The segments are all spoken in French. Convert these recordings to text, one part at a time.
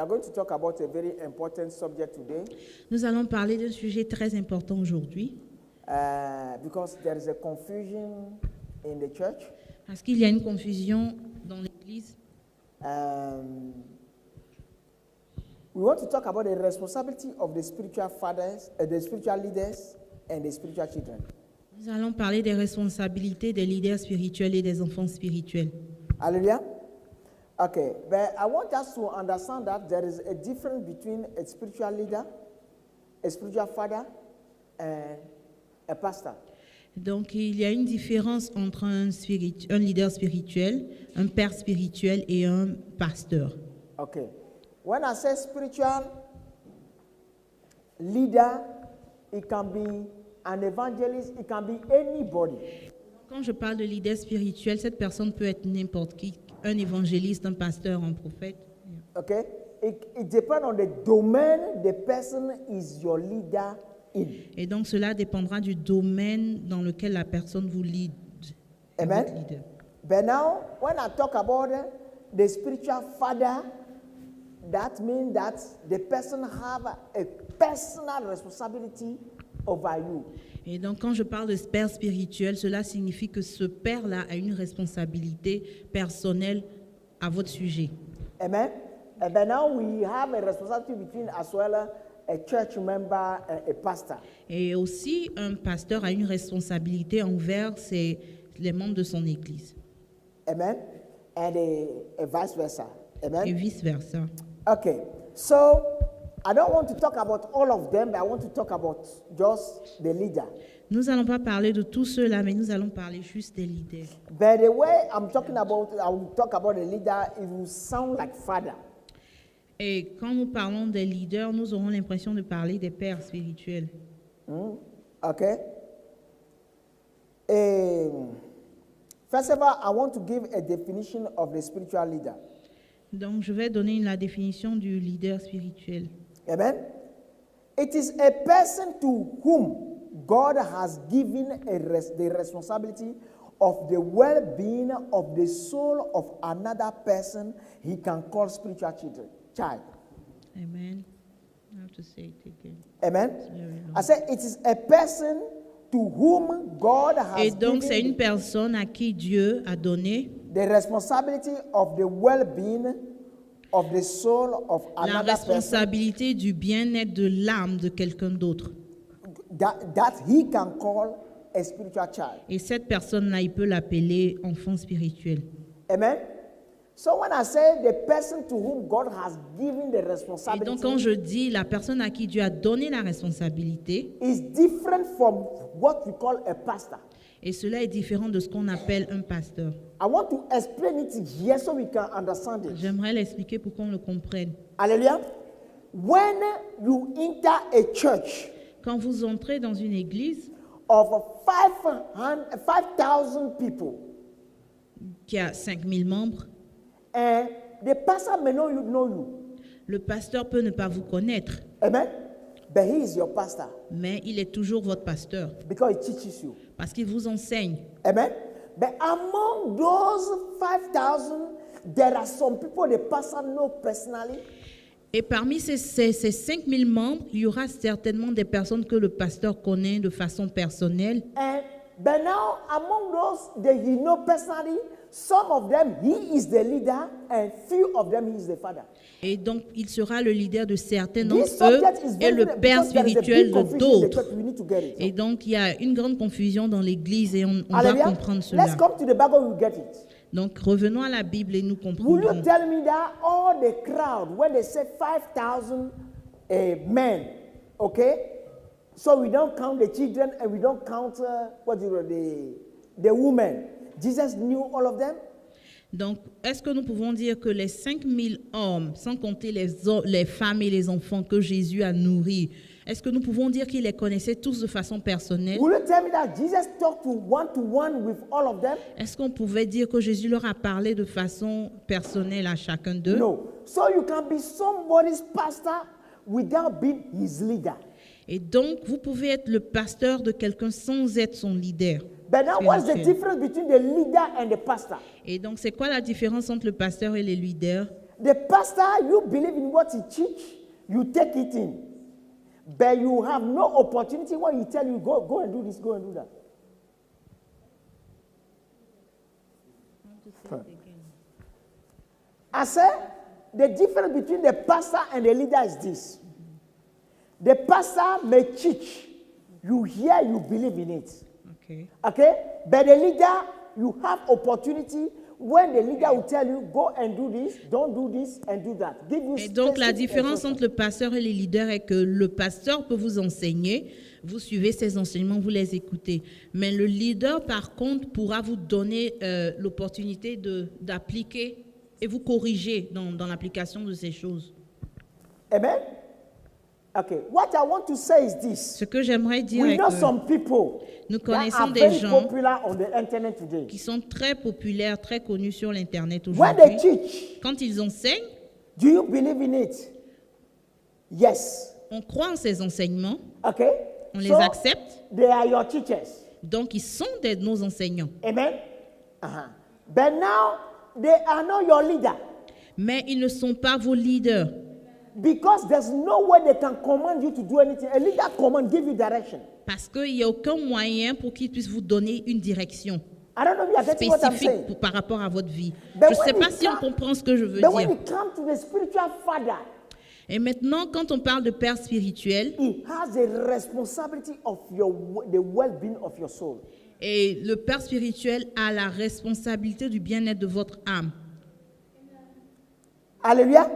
are going to talk about a very important subject today Nous allons parler d'un sujet très important aujourd'hui because there is a confusion in the church. parce qu'il y a une confusion dans l'Église. We want to talk about the responsibility of the spiritual fathers, the spiritual leaders, and the spiritual children. Nous allons parler des responsabilités des leaders spirituels et des enfants spirituels. Hallelujah. Okay, but I want us to understand that there is a difference between a spiritual leader, a spiritual father, and a pastor. Donc, il y a une différence entre un leader spirituel, un père spirituel et un pasteur. Okay. When I say spiritual leader, it can be an evangelist, it can be anybody. Quand je parle de leader spirituel, cette personne peut être n'importe qui, un évangéliste, un pasteur, un prophète. Okay? It depends on the domain the person is your leader in. Et donc, cela dépendra du domaine dans lequel la personne vous lead. Amen. Votre leader. But now, when I talk about the spiritual father, that means that the person have a personal responsibility over you. Et donc, quand je parle de père spirituel, cela signifie que ce père-là a une responsabilité personnelle à votre sujet. Amen. And then now we have a responsibility between as well a church member and a pastor. Et aussi, un pasteur a une responsabilité envers les membres de son église. Amen. And a vice versa. Amen. Et vice-versa. Okay. So I don't want to talk about all of them, but I want to talk about just the leader. Nous n'allons pas parler de tout cela, mais nous allons parler juste des leaders. But the way I'm talking about, I will talk about the leader, it will sound like father. Et quand nous parlons des leaders, nous aurons l'impression de parler des pères spirituels. Okay. First of all, I want to give a definition of the spiritual leader. Donc, je vais donner la définition du leader spirituel. Amen. It is a person to whom God has given the responsibility of the well-being of the soul of another person he can call spiritual child. Amen. I have to say it again. Amen. It's very long. I said it is a person to whom God Et has donc, c'est given une personne à qui Dieu a donné the responsibility of the well-being of the soul of la another person responsabilité du bien-être de l'âme de quelqu'un d'autre. that he can call a spiritual child. Et cette personne-là, il peut l'appeler enfant spirituel. Amen. So when I say the person to whom God has given the Et donc, responsibility quand je dis la personne à qui Dieu a donné la responsabilité, is different from what we call a pastor. et cela est différent de ce qu'on appelle un pasteur. I want to explain it here so we can understand it. J'aimerais l'expliquer pour qu'on le comprenne. Hallelujah. When you enter a church Quand vous entrez dans une église of 5,000 people, qui a 5000 membres, and the pastor may know you. le pasteur peut ne pas vous connaître, Amen. But he is your pastor mais il est toujours votre pasteur because he teaches you. parce qu'il vous enseigne. Amen. But among those 5,000, there are some people the pastor know personally. Et parmi ces 5000 membres, il y aura certainement des personnes que le pasteur connaît de façon personnelle. But now, among those that he know personally, some of them he is the leader, and few of them he is the father. Et donc, il sera le leader de certains This d'entre eux subject is et very le père because there is a spirituel big de confusion in the d'autres. church. We need to get it. Et donc, il y a une grande confusion dans l'Église et on doit Hallelujah. comprendre cela. Let's come to the Bible. We'll get it. Donc, revenons à la Bible et nous Will you comprendrons. tell me that all the crowd, when they say 5,000 men, okay? So we don't count the children and we don't count the women. Jesus knew all of them. Donc, est-ce que nous pouvons dire que les 5000 hommes, sans compter les femmes et les enfants que Jésus a nourris, est-ce que nous pouvons dire qu'il les connaissait tous de façon personnelle? Will you tell me that Jesus talked to one with all of them? Est-ce qu'on pouvait dire que Jésus leur a parlé de façon personnelle à chacun d'eux? No. So you can be somebody's pastor without being his leader. Et donc, vous pouvez être le pasteur de quelqu'un sans être son leader. But now what's the spirituel. difference between the leader and the pastor? Et donc, c'est quoi la différence entre le pasteur et les leaders? The pastor, you believe in what he teach, you take it in. But you have no opportunity when he tell you, go and do this, go and do that. I said, the difference between the pastor and the leader is this. The pastor may teach. You hear, you believe in it. Okay. Okay? But the leader, you have opportunity when the leader will tell you, go and do this, don't do this, and do that. Give you Et donc la specific différence instructions. entre le pasteur et les leaders est que le pasteur peut vous enseigner, vous suivez ses enseignements, vous les écoutez. Mais le leader, par contre, pourra vous donner l'opportunité d'appliquer et vous corriger dans l'application de ces choses. Amen? Okay. What I want to say is this. Ce que j'aimerais dire We est know que some people nous that are connaissons des very gens popular on the internet today. qui sont très populaires, très connus sur l'Internet When they aujourd'hui. teach, Quand ils enseignent, do you believe in it? Yes. on croit en ces enseignements, Okay? on les So, accepte, they are your teachers. donc ils sont nos enseignants. Amen? Uh-huh. But now, they are not your leader. Mais ils ne sont pas vos leaders. Because there's no way they can command you to do anything. A leader command, give you direction. Parce qu'il n'y a aucun moyen pour qu'ils puissent vous donner une direction I don't know if you are getting what I'm saying. spécifique par rapport à votre vie. But Je ne sais when pas it si on come- comprend ce que je veux But when dire. it comes to the spiritual father, Et maintenant, quand on parle de père spirituel, he has the responsibility of the well-being of your soul. et le père spirituel a la responsabilité du bien-être de votre âme. Hallelujah.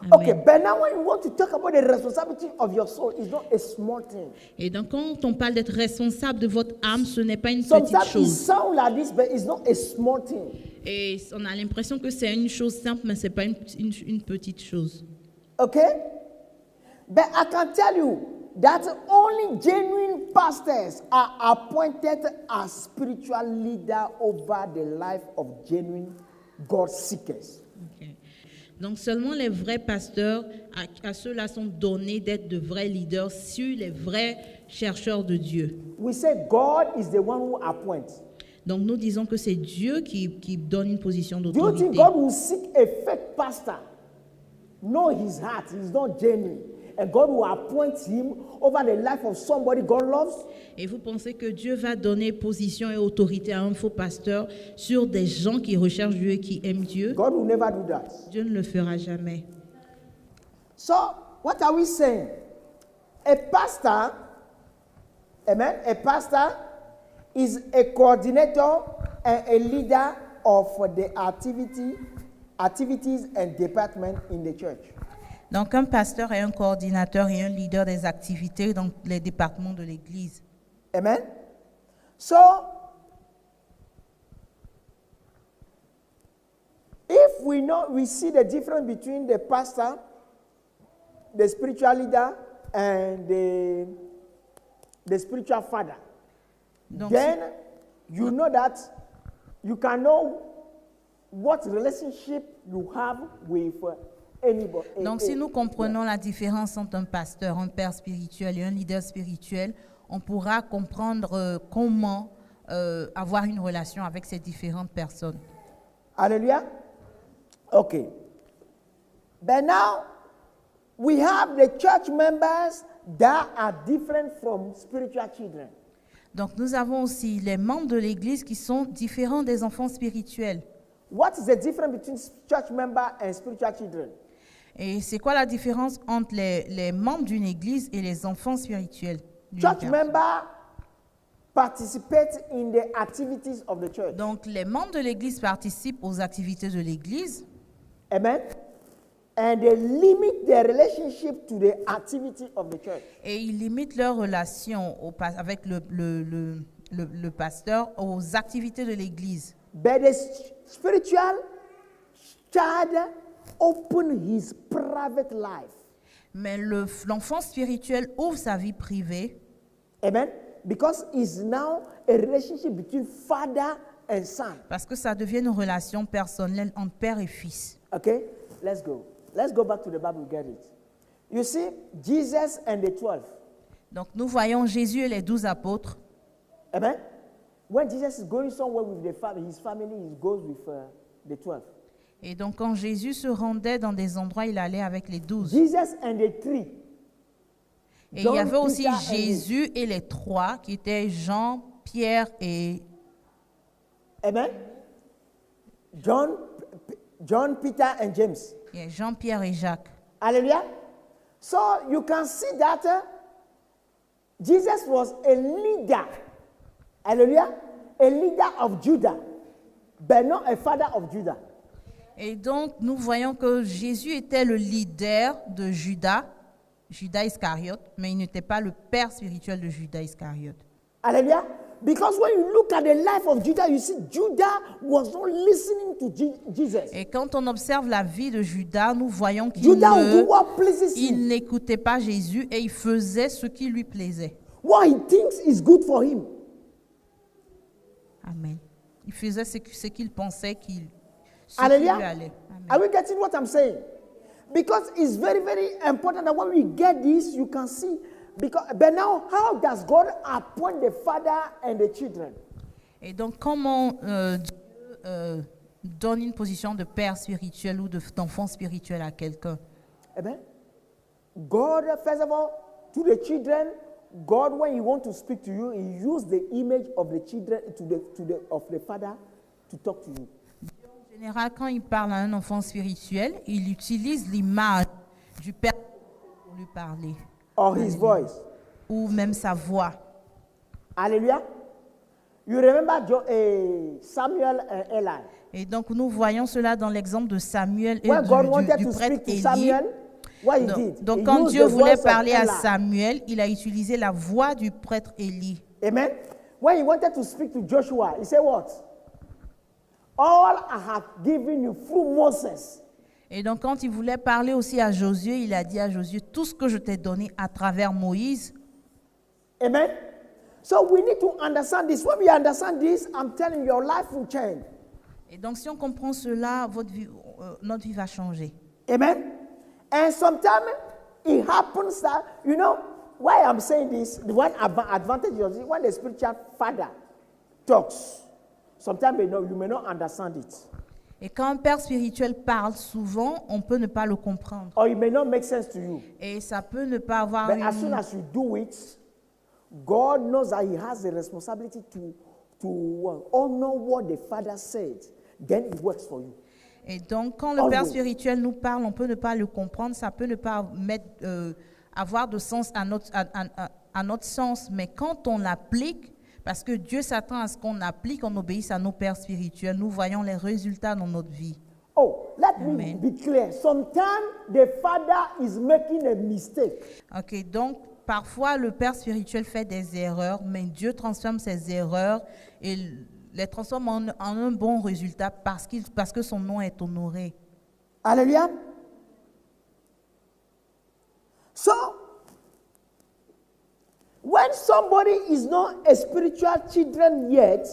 Amen. Okay, but now when you want to talk about the responsibility of your soul, it's not a small thing. Et donc, quand on parle d'être responsable de votre âme, ce n'est pas une petite Sometimes it chose. sounds like this, but it's not a small thing. Et on a l'impression que c'est une chose simple, mais ce n'est pas une petite chose. Okay? But I can tell you that only genuine pastors are appointed as spiritual leader over the life of genuine God seekers. Ok. Donc seulement les vrais pasteurs, à ceux-là sont donnés d'être de vrais leaders sur les vrais chercheurs de Dieu. We say God is the one who appoints. Donc nous disons que c'est Dieu qui donne une position Do you think d'autorité. God will seek a fake pastor? Know his heart, he's not genuine. And God will appoint him over the life of somebody God loves? Et vous pensez que Dieu va donner position et autorité à un faux pasteur sur des gens qui recherchent Dieu et qui aiment Dieu? God will never do that. Dieu ne le fera jamais. So, what are we saying? A pastor, amen, a pastor is a coordinator and a leader of the activities and departments in the church. Donc un pasteur est un coordinateur et un leader des activités dans les départements de l'Église. Amen. So, if we see the difference between the pastor, the spiritual leader, and the spiritual father, Donc, then you know that you can know what relationship you have with anybody. Donc, si nous comprenons la différence entre un pasteur, un père spirituel et un leader spirituel, on pourra comprendre comment avoir une relation avec ces différentes personnes. Hallelujah. Okay. But now we have the church members that are different from spiritual children. Donc, nous avons aussi les membres de l'Église qui sont différents des enfants spirituels. What is the difference between church member and spiritual children? Et c'est quoi la différence entre les membres d'une Église et les enfants spirituels? d'une Church personne? member participate in the activities of the church. Donc, les membres de l'Église participent aux activités de l'Église. Amen. And they limit their relationship to the activity of the church. Et ils limitent leur relation avec le pasteur aux activités de l'Église. But the spiritual child open his private life. Mais l'enfant spirituel ouvre sa vie privée Amen. Because it's now a relationship between father and son. parce que ça devient une relation personnelle entre père et fils. Okay? Let's go. Let's go back to the Bible, get it. You see, Jesus and the 12. Donc nous voyons Jésus et les 12 apôtres. Amen. When Jesus is going somewhere with his family, he goes with the 12. Et donc, quand Jésus se rendait dans des endroits, il allait avec les 12. Jesus and the three. Et John, il y avait aussi Peter, and Jésus et les 3, qui étaient Jean, Pierre et... Amen. John, Peter, and James. et Jean, Pierre et Jacques. Hallelujah. So you can see that Jesus was a leader. Hallelujah. A leader of Judah, but not a father of Judah. Et donc, nous voyons que Jésus était le leader de Judas Iscariote, mais il n'était pas le père spirituel de Judas Iscariote. Hallelujah. Because when you look at the life of Judah, you see Judah was not listening to Jesus. Et quand on observe la vie de Judas, nous voyons qu'il Judah would do what pleases him. n'écoutait pas Jésus et il faisait ce qui lui plaisait. What he thinks is good for him. Amen. Il faisait ce qu'il pensait ce qui lui Hallelujah. allait. Amen. Are we getting what I'm saying? Because it's very, very important that when we get this, you can see. But now, how does God appoint the father and the children? Et donc, comment Dieu donne une position de père spirituel ou d'enfant spirituel à quelqu'un? Amen. God, first of all, to the children, God, when He wants to speak to you, He uses the image of the children of the father to talk to you. En général, quand il parle à un enfant spirituel, il utilise l'image du père pour lui parler. Or his voice. Ou même sa voix. Hallelujah. You remember Samuel and Eli. Et donc, nous voyons cela dans l'exemple de Samuel et When God wanted du to prêtre speak to Élie. Samuel, what he did? Donc, He quand used Dieu the voulait voice of parler à Eli. Samuel, il a utilisé la voix du prêtre Élie. Amen. When he wanted to speak to Joshua, he said what? All I have given you through Moses. Et donc, quand il voulait parler aussi à Josué, il a dit à Josué, tout ce que je t'ai donné à travers Moïse. Amen. So we need to understand this. When we understand this, I'm telling you, your life will change. Et donc, si on comprend cela, notre vie va changer. Amen. And sometimes it happens that, you know, why I'm saying this, the one advantage is when the spiritual father talks, sometimes you may not understand it. Et quand un père spirituel parle, souvent, on peut ne pas le comprendre. Or it may not make sense to you. Et ça peut ne pas avoir But as soon as you do it, God knows that He has the responsibility to honor what the Father said. Then it works for you. Et donc, quand le père spirituel nous parle, on peut ne pas le comprendre, ça peut ne pas avoir de sens à notre sens, mais quand on l'applique, parce que Dieu s'attend à ce qu'on applique, on obéisse à nos pères spirituels, nous voyons les résultats dans notre vie. Oh, let me be clear. Sometimes the Father is making a mistake. Ok, donc parfois le père spirituel fait des erreurs, mais Dieu transforme ces erreurs et les transforme en un bon résultat parce que son nom est honoré. Hallelujah. So, when somebody is not a spiritual children yet,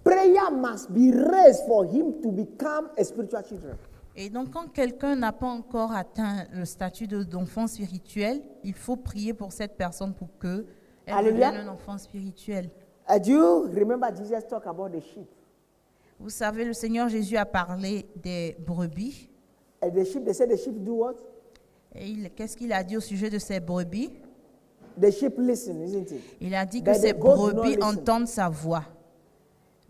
prayer must be raised for him to become a spiritual children. Et donc, quand quelqu'un n'a pas encore atteint le statut d'enfant spirituel, il faut prier pour cette personne pour qu'elle devienne un enfant spirituel. Do you remember Jesus talk about the sheep? Vous savez, le Seigneur Jésus a parlé des brebis. And the sheep, they said the sheep do what? Et qu'est-ce qu'il a dit au sujet de ces brebis? The sheep listen, isn't it? Il a dit que But ces the goats do not brebis listen. entendent sa voix.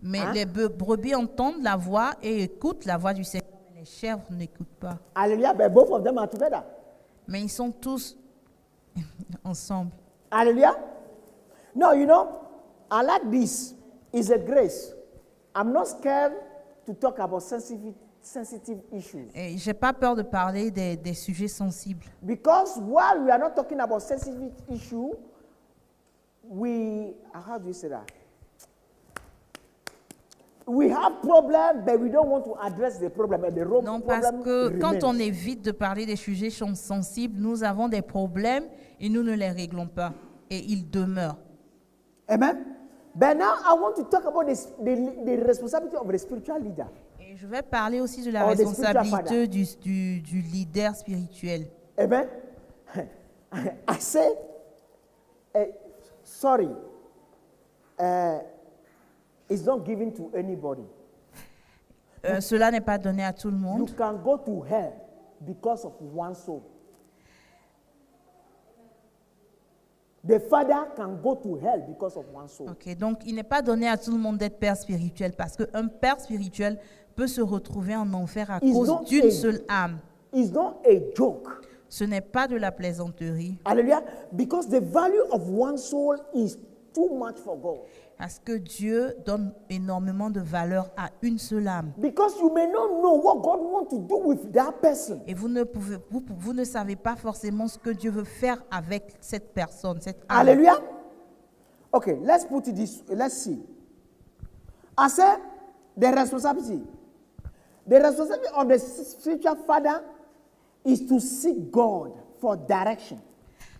Mais les brebis entendent la voix et écoutent la voix du Seigneur. Mais les chèvres n'écoutent pas. Hallelujah, but both of them are together. Mais ils sont tous ensemble. Hallelujah. No, you know, I like this. It's a grace. I'm not scared to talk about sensitive issues. Et j'ai pas peur de parler des sujets sensibles. Because while we are not talking about sensitive issue, how do you say that? We have problem, but we don't want to address the problem. And the Non, parce problem que quand on remains. évite de parler des sujets sensibles, nous avons des problèmes et nous ne les réglons pas. Et ils demeurent. Amen. But now I want to talk about the responsibility of the spiritual leader. Et je vais parler aussi de la Or the spiritual responsabilité du leader spirituel. Amen. I say, sorry, it's not given to anybody. Cela n'est pas donné à tout le You monde. can go to hell because of one soul. The father can go to hell because of one soul. Ok, donc il n'est pas donné à tout le monde d'être père spirituel parce qu'un père spirituel peut se retrouver en enfer à It's cause not d'une a- seule âme. It's not a joke. Ce n'est pas de la plaisanterie Hallelujah. Because the value of one soul is too much for God. parce que Dieu donne énormément de valeur à une seule âme. Because you may not know what God wants to do with that person. Et vous ne savez pas forcément ce que Dieu veut faire avec cette personne, cette âme. Hallelujah. Okay, let's put it this. Let's see. I said the responsibility. The responsibility of the spiritual father is to seek God for direction,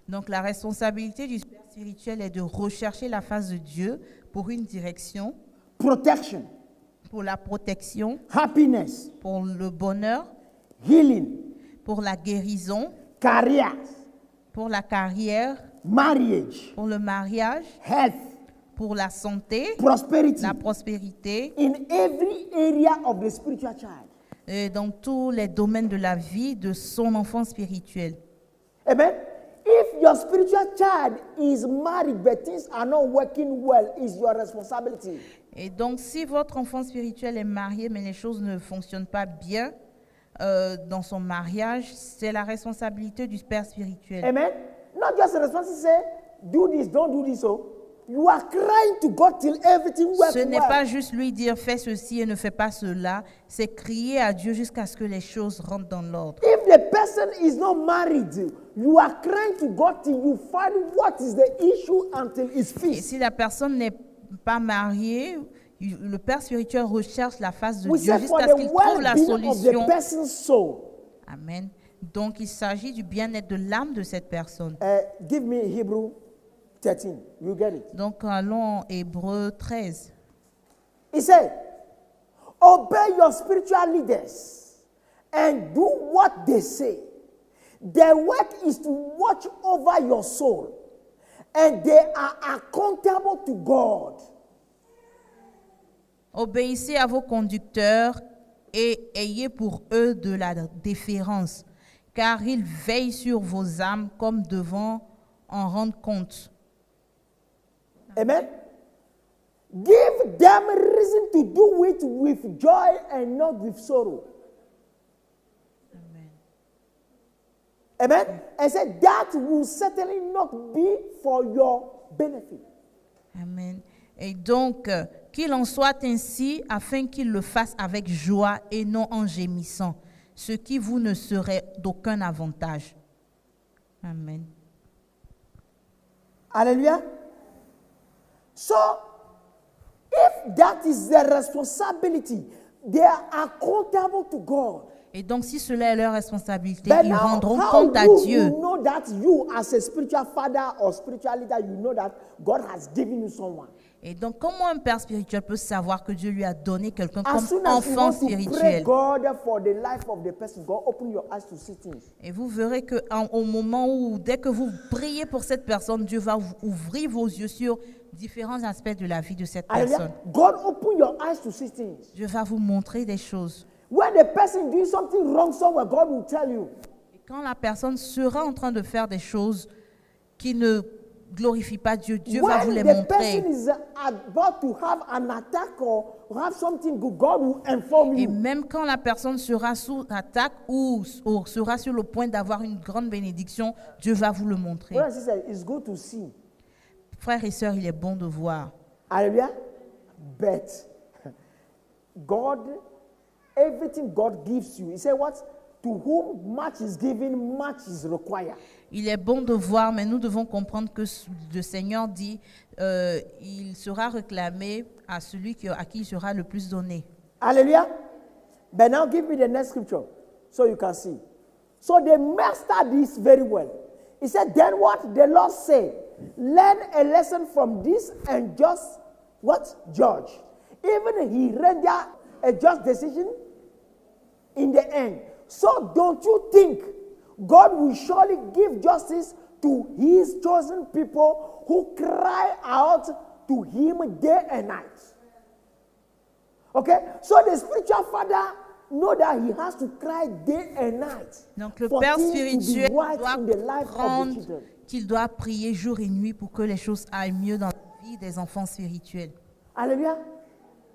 Donc la responsabilité du père spirituel est de rechercher la face de Dieu pour une direction, protection, pour la protection, happiness, pour le bonheur, healing, pour la guérison, career, pour la carrière, marriage, pour le mariage, health, pour la santé, prosperity la prospérité, in every area of the spiritual child. et dans tous les domaines de la vie de son enfant spirituel. Amen. If your spiritual child is married but things are not working well, it's your responsibility. Et donc, si votre enfant spirituel est marié, mais les choses ne fonctionnent pas bien dans son mariage, c'est la responsabilité du père spirituel. Amen. Not just a responsibility to say, do this, don't do this. So you are crying to God till everything works Ce n'est well. pas juste lui dire fais ceci et ne fais pas cela, c'est crier à Dieu jusqu'à ce que les choses rentrent dans l'ordre. If the person is not married, you are crying to God till you find what is the issue until it's Et fixed. si la personne n'est pas mariée, le père spirituel recherche la face de We Dieu say for jusqu'à ce the qu'il trouve la well-being of the solution. person's soul. Amen. Donc, il s'agit du bien-être de l'âme de cette personne. Give me Hebrew 13. You get it. Donc, allons en Hébreux 13. He said, obey your spiritual leaders and do what they say. Their work is to watch over your soul, and they are accountable to God. Obéissez à vos conducteurs et ayez pour eux de la déférence, car ils veillent sur vos âmes comme devant en rendre compte. Amen. Give them reason to do it with joy and not with sorrow. Amen. And said that will certainly not be for your benefit. Amen. Et donc, qu'il en soit ainsi, afin qu'ils le fassent avec joie et non en gémissant, ce qui vous ne serait d'aucun avantage. Amen. Hallelujah. So, if that is their responsibility, they are accountable to God. Et donc, si cela est leur responsabilité, But ils now, rendront how compte à Dieu. you know that you, as a spiritual father or spiritual leader, you know that God has given you someone. Et donc, comment un père spirituel peut savoir que Dieu lui a donné quelqu'un As comme soon as you enfant want to pray spirituel? God for the life of the person, God open your eyes to see things. Et vous verrez qu'au moment où, dès que vous priez pour cette personne, Dieu va vous ouvrir vos yeux sur différents aspects de la vie de cette personne. Hallelujah. God open your eyes to see things. Dieu va vous montrer des choses. When the person doing something wrong somewhere, God will tell you. Et quand la personne sera en train de faire des choses qui ne glorifient pas Dieu, Dieu va vous When les the person montrer. is about to have an attack or have something good, God will inform Et you. même quand la personne sera sous attaque ou sera sur le point d'avoir une grande bénédiction, Dieu va vous le montrer. Brothers and sisters, it's good to see. Frères et sœurs, il est bon de voir. Hallelujah. But God, everything God gives you, He said what? To whom much is given, much is required. Il est bon de voir, mais nous devons comprendre que le Seigneur dit il sera réclamé à celui à qui il sera le plus donné. Hallelujah. But now give me the next scripture so you can see. So they mastered this very well. He said, then what? The Lord said, learn a lesson from this and just what? Judge. Even he rendered a just decision in the end. So don't you think God will surely give justice to his chosen people who cry out to him day and night? Okay? So the spiritual father know that he has to cry day and night. Donc le for Père things to be spirituel right doit in the life of the comprendre children. qu'il doit prier jour et nuit pour que les choses aillent mieux dans la vie des enfants spirituels. Hallelujah.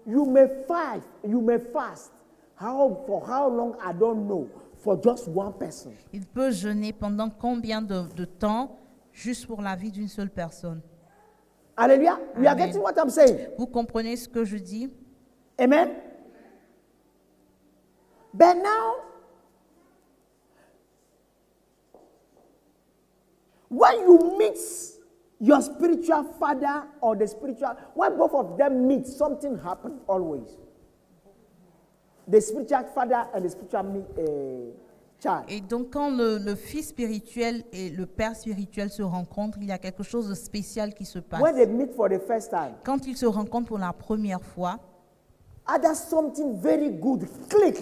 You may fast. For how long, I don't know. For just one person. Il peut jeûner pendant combien de temps juste pour la vie d'une seule personne. Hallelujah. We are Amen. getting what I'm saying. Vous comprenez ce que je dis? Amen. But now, when you meet your spiritual father or the spiritual, when both of them meet, something happens always. The spiritual father and the spiritual child. Et donc quand le fils spirituel et le père spirituel se rencontrent, il y a quelque chose de spécial qui se passe. When they meet for the first time, Quand ils se rencontrent pour la première fois, there's something very good. Click.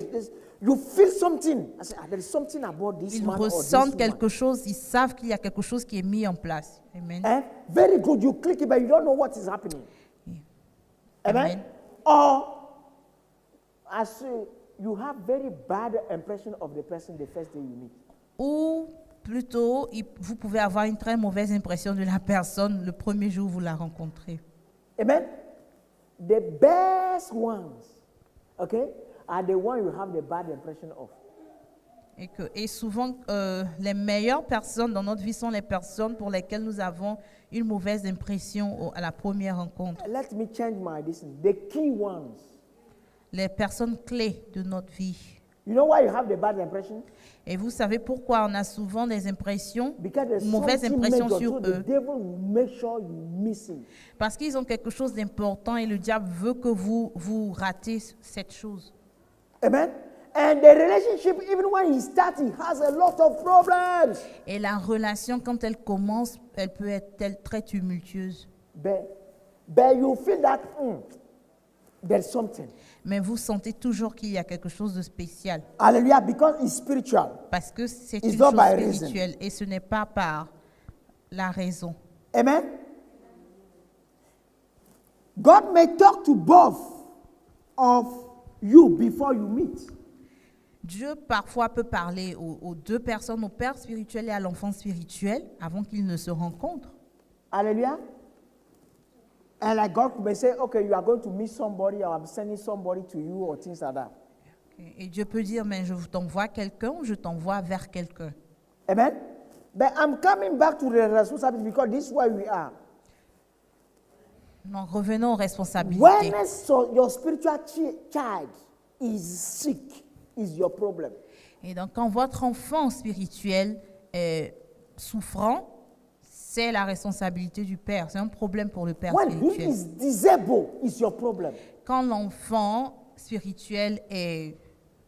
You feel something. I say, there is something about this ils man or this ressentent woman. quelque chose, ils savent qu'il y a quelque chose qui est mis en place. Amen. Very good. You click it, but you don't know what is happening. Yeah. Amen. Amen. Or, I say, you have very bad impression of the person the first day you meet. Ou plutôt, vous pouvez avoir une très mauvaise impression de la personne le premier jour où vous la rencontrez. Amen. The best ones, okay, are the ones you have the bad impression of. Et souvent, les meilleures personnes dans notre vie sont les personnes pour lesquelles nous avons une mauvaise impression à la première rencontre. Let me change my decision. The key ones. Les personnes clés de notre vie. You know why you have the bad impression? Et vous savez pourquoi on a souvent des impressions, Because there's mauvaises something impressions major, sur so the eux. devil will make sure you miss it. Parce qu'ils ont quelque chose d'important et le diable veut que vous ratez cette chose. Amen. And the relationship, even when he starts, he has a lot of problems. Et la relation, quand elle commence, elle peut être très tumultueuse. But you feel that there's something. Mais vous sentez toujours qu'il y a quelque chose de spécial. Hallelujah, because it's spiritual. Parce que c'est It's une not chose by reason. spirituelle et ce n'est pas par la raison. Amen. God may talk to both of you before you meet. Dieu parfois peut parler aux deux personnes, au père spirituel et à l'enfant spirituel, avant qu'ils ne se rencontrent. Hallelujah. And like God may say, okay, you are going to meet somebody, or I'm sending somebody to you, or things like that. Et Dieu peut dire, mais je t'envoie quelqu'un ou je t'envoie vers quelqu'un. Amen. But I'm coming back to the responsibility because this is where we are. Donc revenons aux responsabilités. When your spiritual child is sick, is your problem. Et donc quand votre enfant spirituel est souffrant, c'est la responsabilité du père. C'est un problème pour le père When he spirituel. is disabled, is your problem. Quand l'enfant spirituel est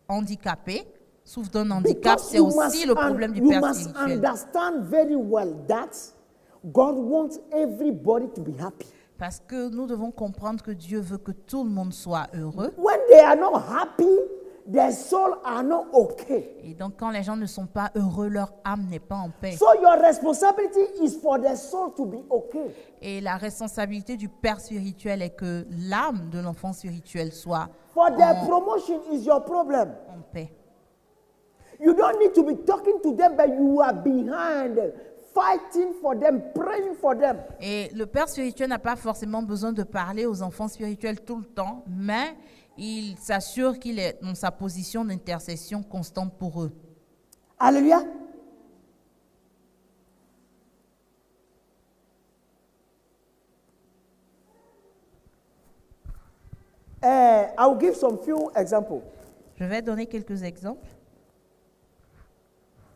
handicapé, souffre d'un handicap, c'est aussi le problème du père spirituel. You must understand very well that God wants everybody to be happy. Parce que nous devons comprendre que Dieu veut que tout le monde soit heureux. When they are not happy, their soul are not okay. Et donc quand les gens ne sont pas heureux, leur âme n'est pas en paix. So your responsibility is for their soul to be okay. Et la responsabilité du père spirituel est que l'âme de l'enfant spirituel soit For their promotion is your problem. en paix. You don't need to be talking to them, but you are behind, fighting for them, praying for them. Et le père spirituel n'a pas forcément besoin de parler aux enfants spirituels tout le temps, mais il s'assure qu'il est dans sa position d'intercession constante pour eux. Hallelujah. I will give some few examples. Je vais donner quelques exemples.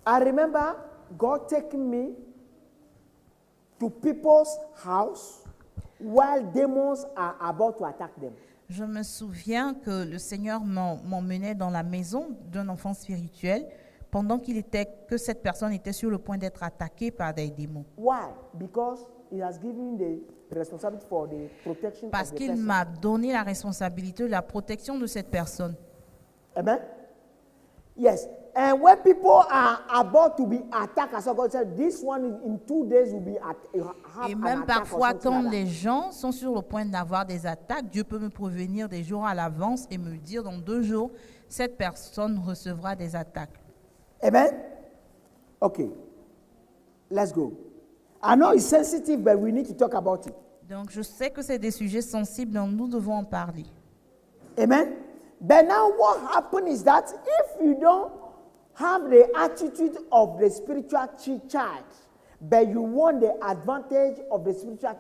I remember God taking me to people's house while demons are about to attack them. Je me souviens que le Seigneur m'emmenait dans la maison d'un enfant spirituel pendant que cette personne était sur le point d'être attaquée par des démons. Why? Because he has given the responsibility for the protection Parce of the qu'il person. m'a donné la responsabilité de la protection de cette personne. Amen? Yes. And when people are about to be attacked, as God said, this one in 2 days will be have Et an même attack or parfois, something quand like that. les gens sont sur le point d'avoir des attaques, Dieu peut me prévenir des jours à l'avance et me dire dans 2 jours, cette personne recevra des attaques. Amen? Okay. Let's go. I know it's sensitive, but we need to talk about it. Donc, je sais que c'est des sujets sensibles, donc nous devons en parler. Amen? But now what happens is that if you don't have the attitude of the spiritual child, but you want the advantage of the spiritual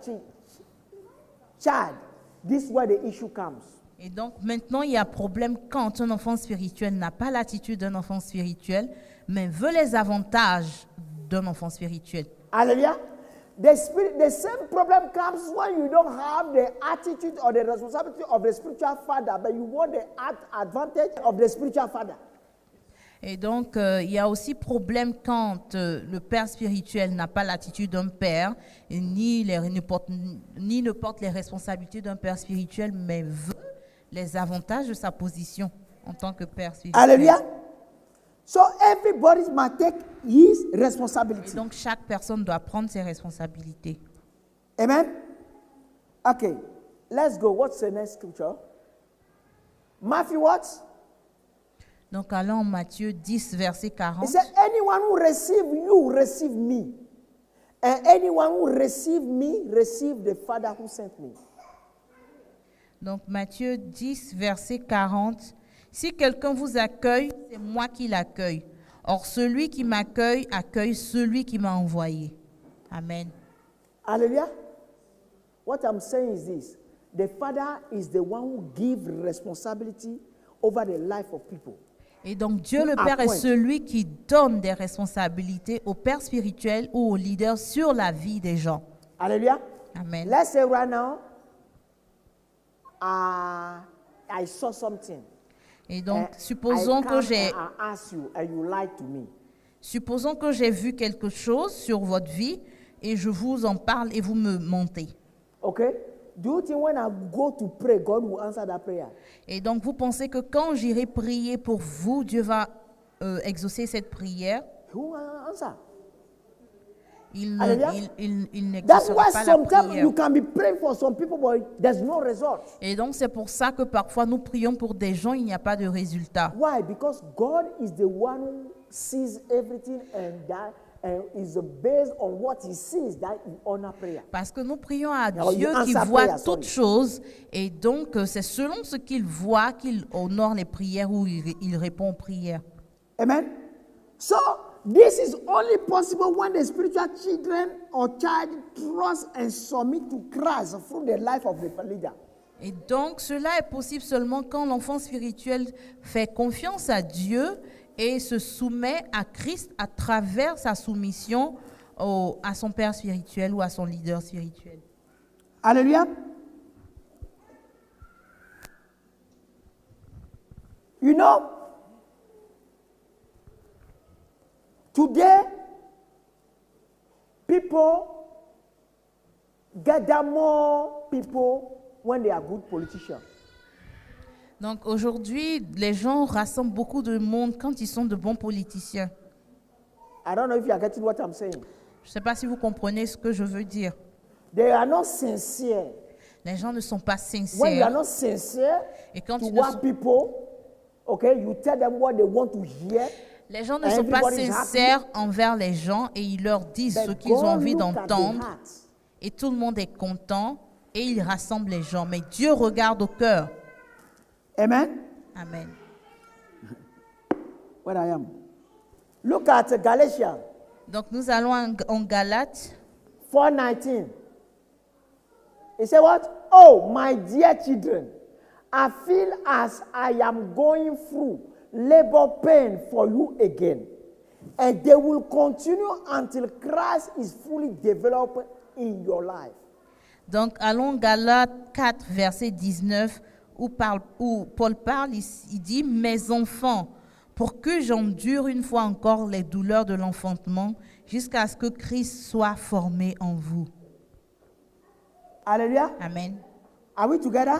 child, this is where the issue comes. Et donc, maintenant, il y a problème quand un enfant spirituel n'a pas l'attitude d'un enfant spirituel, mais veut les avantages d'un enfant spirituel. Hallelujah. The same problem comes when you don't have the attitude or the responsibility of the spiritual father, but you want the advantage of the spiritual father. Et donc, il y a aussi problème quand le père spirituel n'a pas l'attitude d'un père, et ni ne porte les responsabilités d'un père spirituel, mais veut les avantages de sa position en tant que père spirituel. Hallelujah. So everybody must take his Et responsibility. donc, chaque personne doit prendre ses responsabilités. Amen. Okay, let's go. What's the next scripture? Matthew what? Donc, allons en Matthieu 10, verset 40. He said, anyone who receive you, receive me. And anyone who receive me, receive the Father who sent me. Donc, Matthieu 10, verset 40. Si quelqu'un vous accueille, c'est moi qui l'accueille. Or, celui qui m'accueille, accueille celui qui m'a envoyé. Amen. Hallelujah. What I'm saying is this. The Father is the one who gives responsibility over the life of people. Et donc, Dieu le Père est celui qui donne des responsabilités au Père spirituel ou au leader sur la vie des gens. Hallelujah. Amen. Let's say right now, I saw something. Et donc, And supposons I que come j'ai and I ask you and you lie to me. supposons que j'ai vu quelque chose sur votre vie et je vous en parle et vous me mentez. Okay? Do you think when I go to pray, God will answer that prayer? Et donc, vous pensez que quand j'irai prier pour vous, Dieu va exaucer cette prière? He will answer. Il Alléluia. That's n'exaucera why pas la sometimes prière. you can be praying for some people, but there's no result. Et donc, c'est pour ça que parfois nous prions pour des gens, il n'y a pas de résultat. Why? Because God is the one who sees everything and that and is based on what he sees that he honor prayer. Parce que nous prions à Alors, Dieu il qui answer voit prayer, toutes choses et donc c'est selon ce qu'il voit qu'il honore les prières ou il répond aux prières. Amen. So this is only possible when the spiritual children or child trust and submit to Christ through the life of the leader. Et donc cela est possible seulement quand l'enfant spirituel fait confiance à Dieu et se soumet à Christ à travers sa soumission à son père spirituel ou à son leader spirituel. Hallelujah. You know, today, people gather more people when they are good politicians. Donc aujourd'hui, les gens rassemblent beaucoup de monde quand ils sont de bons politiciens. I don't know if you are getting what I'm saying. Je ne sais pas si vous comprenez ce que je veux dire. They are not sincere. Les gens ne sont pas When you are sincères. not sincere Et quand to ils ne what sont, people, okay, you tell them what they want to hear. les gens ne sont pas Everybody is happy. sincères envers les gens et ils leur disent But ce qu'ils ont God envie look at the d'entendre heart. et tout le monde est content et ils rassemblent les gens. Mais Dieu regarde au cœur. Amen. Amen. Where I am. Look at Galatians Donc nous allons en Galates. 4:19. He said what? Oh, my dear children, I feel as I am going through labor pain for you again. And they will continue until Christ is fully developed in your life. Donc allons Galates 4, verset 19, où Paul parle, il dit « Mes enfants, pour que j'endure une fois encore les douleurs de l'enfantement, jusqu'à ce que Christ soit formé en vous. » Hallelujah. Amen. Are we together?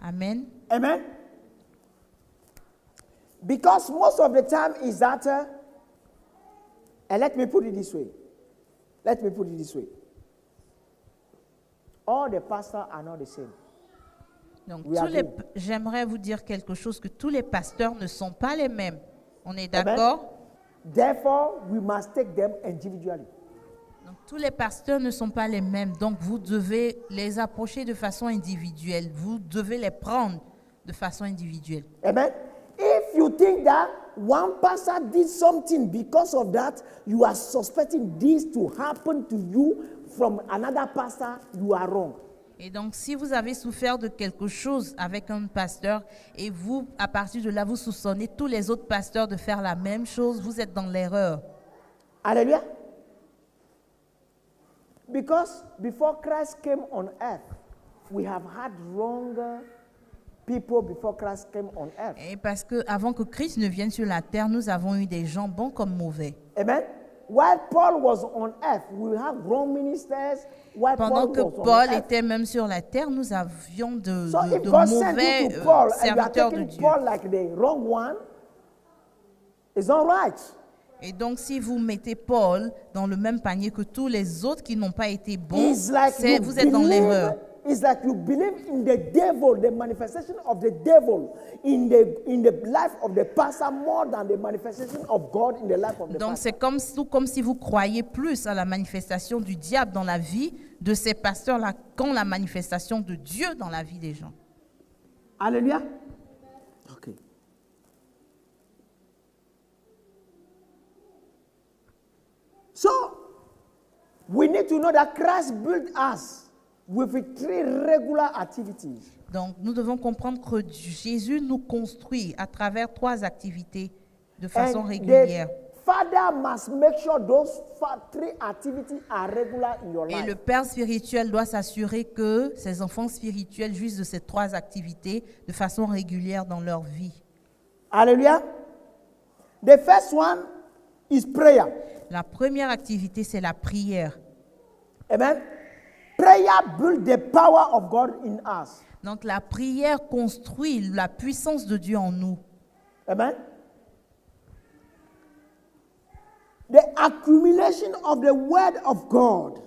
Amen. Amen. Because most of the time is that, and let me put it this way. All the pastors are not the same. Donc, We agree. j'aimerais vous dire quelque chose, que tous les pasteurs ne sont pas les mêmes. On est Amen. d'accord? Therefore, we must take them individually. Donc, tous les pasteurs ne sont pas les mêmes. Donc, vous devez les approcher de façon individuelle. Vous devez les prendre de façon individuelle. Amen. If you think that one pastor did something because of that, you are suspecting this to happen to you from another pastor, you are wrong. Et donc, si vous avez souffert de quelque chose avec un pasteur et vous, à partir de là, vous soupçonnez tous les autres pasteurs de faire la même chose, vous êtes dans l'erreur. Hallelujah. Because before Christ came on earth, we have had wrong people before Christ came on earth. Et parce que avant que Christ ne vienne sur la terre, nous avons eu des gens bons comme mauvais. Amen. While Paul was on earth, we have wrong ministers. While Pendant que was on Paul earth. était même sur la terre, nous avions de So if God sent mauvais you to Paul and you are serviteurs de taking Dieu. Paul like the wrong one, it's not right. Et donc, si vous mettez Paul dans le même panier que tous les autres qui n'ont pas été bons, It's like vous êtes dans l'erreur. It's like you believe in the devil, the manifestation of the devil in the life of the pastor more than the manifestation of God in the life of the Donc, pastor. c'est comme si vous croyez plus à la manifestation du diable dans la vie de ces pasteurs-là qu'en la manifestation de Dieu dans la vie des gens. Hallelujah. Okay. So, we need to know that Christ built us with 3 regular activities. Donc, nous devons comprendre que Jésus nous construit à travers 3 activités de façon And régulière. the father must make sure those 3 activities are regular in your Et life. le père spirituel doit s'assurer que ses enfants spirituels jouissent de ces 3 activités de façon régulière dans leur vie. Hallelujah. The first one is prayer. La première activité, c'est la prière. Amen. Prayer builds the power of God in us. Donc, la prière construit la puissance de Dieu en nous. Amen. The accumulation of the word of God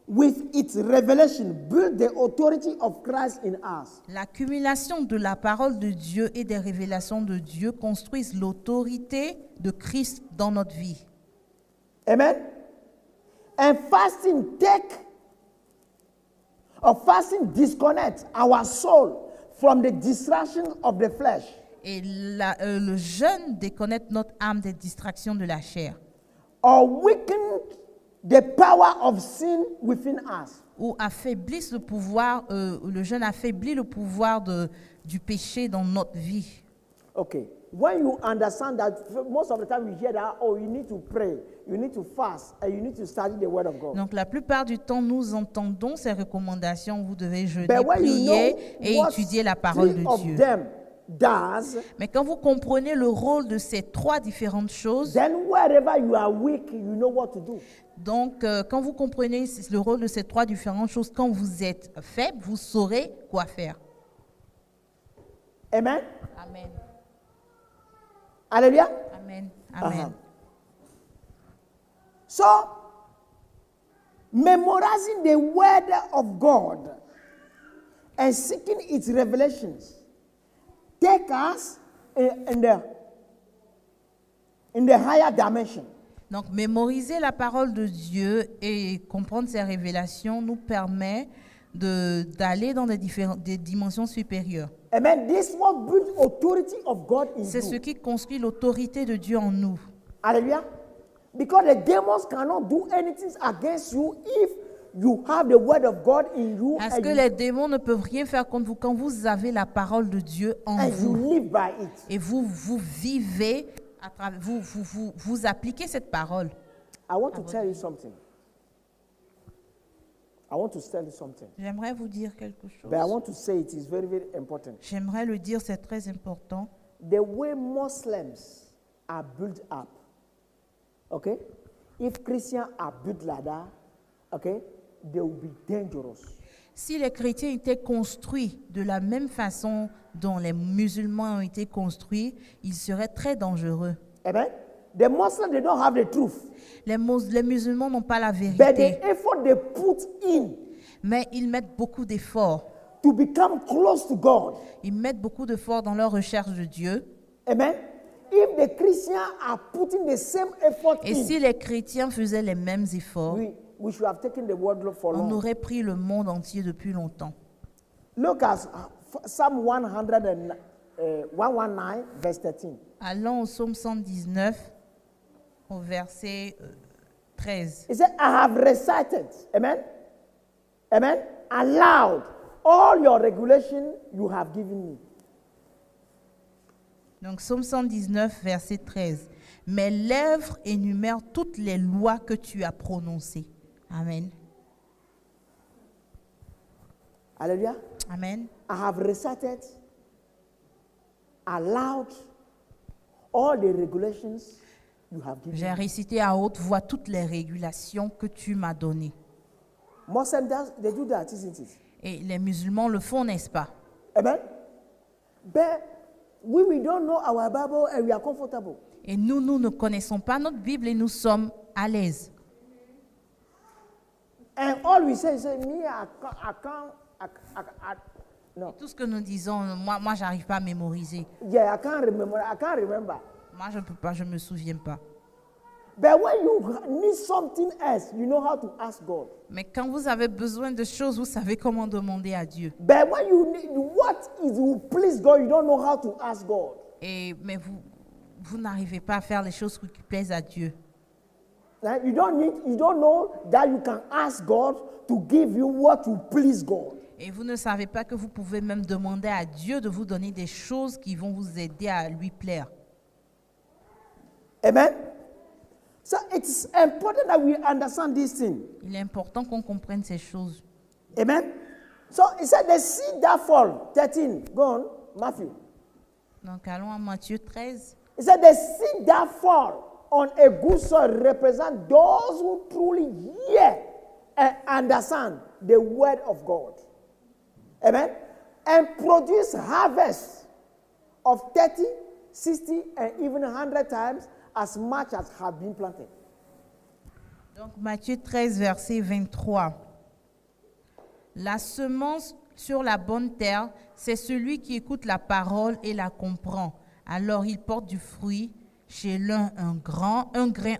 with its revelation builds the authority of Christ in us. L'accumulation de la parole de Dieu et des révélations de Dieu construisent l'autorité de Christ dans notre vie. Amen. And fasting disconnects our soul from the distraction of the flesh. Et le jeûne déconnecte notre âme des distractions de la chair. Or weaken the power of sin within us. Ou affaiblissent le pouvoir, le jeûne affaiblit le pouvoir du péché dans notre vie. Okay. When you understand that, most of the time we hear that, oh, you need to pray, you need to fast, and you need to study the word of God. Donc la plupart du temps, nous entendons ces recommandations. Vous devez jeûner, But when you prier know et what étudier la parole 3 de of Dieu. them does, Mais quand vous comprenez le rôle de ces 3 différentes choses, then wherever you are weak, you know what to do. donc quand vous comprenez le rôle de ces 3 différentes choses, quand vous êtes faible, vous saurez quoi faire. Amen. Amen. Hallelujah. Amen. Amen. Uh-huh. So, memorizing the word of God and seeking its revelations take us in the higher dimension. Donc, mémoriser la parole de Dieu et comprendre ses révélations nous permet d'aller dans des dimensions supérieures. Amen. This is what builds authority of God in C'est ce you. qui construit l'autorité de Dieu en nous. Hallelujah. Because the demons cannot do anything against you if you have the word of God in you Parce que and les démons ne peuvent rien faire contre vous quand vous avez la parole de Dieu en you vous. live by it. Et vous vivez, à travers, vous appliquez cette parole. I want to tell you something. I want to tell you something. J'aimerais vous dire quelque chose. But I want to say it is very, very important. J'aimerais le dire, c'est très important. The way Muslims are built up, okay? If Christians are built like that, okay, they will be dangerous. Si les chrétiens étaient construits de la même façon dont les musulmans ont été construits, ils seraient très dangereux. Amen. The Muslims, they don't have the truth. Les musulmans n'ont pas la But vérité, the effort they put in mais ils mettent beaucoup d'efforts. to become close to God. Ils mettent beaucoup d'efforts dans leur recherche de Dieu. Amen. If the Christians are putting the same effort Et si les chrétiens faisaient les mêmes efforts, we should have taken the world for on long. aurait pris le monde entier depuis longtemps. Look at Psalm 119, verse 13. Allons au psaume 119, au verset 13. It said, I have recited, amen, amen, aloud all your regulation you have given me. Donc, psaume 119, verset 13. Mes lèvres énumèrent toutes les lois que tu as prononcées. Amen. Hallelujah. Amen. I have recited aloud all the regulations you have given J'ai me. récité à haute voix toutes les régulations que tu m'as données. Muslims, they do that, isn't it? Et les musulmans le font, n'est-ce pas? Amen. But we don't know our Bible and we are comfortable. Et nous ne connaissons pas notre Bible et nous sommes à l'aise. And all we say is, me, no. Tout ce que nous disons, moi j'arrive pas à mémoriser. Yeah, I can't remember. Moi, je ne peux pas, je ne me souviens pas. But when you need something else, you know how to ask God. Mais quand vous avez besoin de choses, vous savez comment demander à Dieu. But when you need what is will please God, you don't know how to ask God. Mais vous n'arrivez pas à faire les choses qui plaisent à Dieu. You don't know that you can ask God to give you what will please God. Et vous ne savez pas que vous pouvez même demander à Dieu de vous donner des choses qui vont vous aider à lui plaire. Amen. So it's important that we understand this thing. Il est important qu'on comprenne ces choses. Amen. So it said the seed that fall, 13. Go on, Matthew. Donc allons à Matthieu 13. It said the seed that fall on a good soil represent those who truly hear and understand the word of God. Amen. And produce harvest of 30, 60, and even 100 times as much as have been planted. Donc Matthieu 13, verset 23. La semence sur la bonne terre, c'est celui qui écoute la parole et la comprend. Alors il porte du fruit. Chez l'un un grain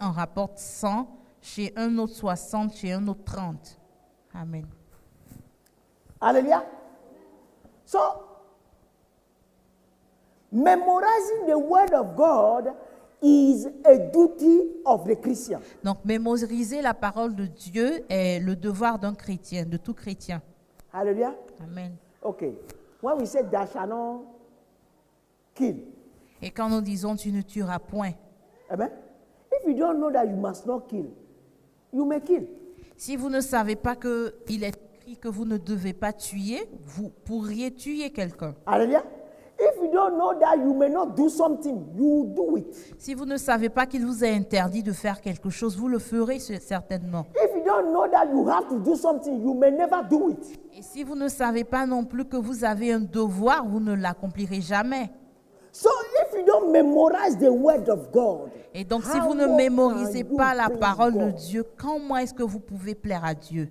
en rapporte 100, chez un autre 60, chez un autre 30. Amen. Hallelujah. So, memorizing the word of God is a duty of the Christian. Donc mémoriser la parole de Dieu est le devoir d'un chrétien, de tout chrétien. Hallelujah. Amen. Okay. When we say thou shalt not kill, Et quand nous disons tu ne tueras point, amen. If you don't know that you must not kill, you may kill. si vous ne savez pas qu'il est écrit que vous ne devez pas tuer, vous pourriez tuer quelqu'un. Hallelujah. If you don't know that you may not do something, you do it. Si vous ne savez pas qu'il vous est interdit de faire quelque chose, vous le ferez certainement. If you don't know that you have to do something, you may never do it. Et si vous ne savez pas non plus que vous avez un devoir, vous ne l'accomplirez jamais. So if you don't memorize the word of God, Et donc, si how vous ne more mémorisez can you pas la please parole de God? Dieu, comment est-ce que vous pouvez plaire à Dieu?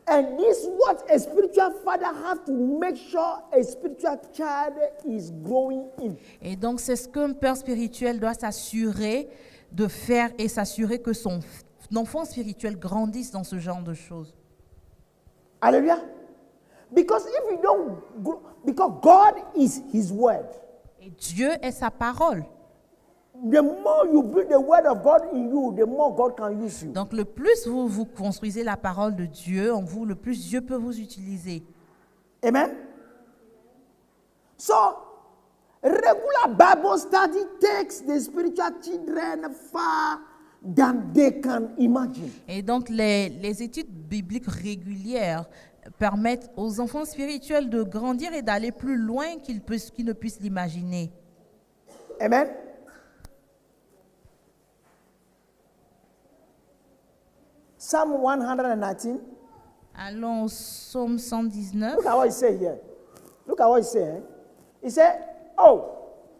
And this is what a spiritual father has to make sure a spiritual child is growing in. Et donc, c'est ce qu'un père spirituel doit s'assurer de faire et s'assurer que son enfant spirituel grandisse dans ce genre de choses. Hallelujah. Because if you don't grow, because God is his word. Et Dieu est sa parole. The more you build the word of God in you, the more God can use you. Donc, le plus vous construisez la parole de Dieu en vous, le plus Dieu peut vous utiliser. Amen. So, regular Bible study takes the spiritual children far than they can imagine. Et donc, les études bibliques régulières permettent aux enfants spirituels de grandir et d'aller plus loin qu'ils ne puissent l'imaginer. Amen. Psalm 119, Allons au psaume 119. Look at what he said here. Look at what he said. He said, oh,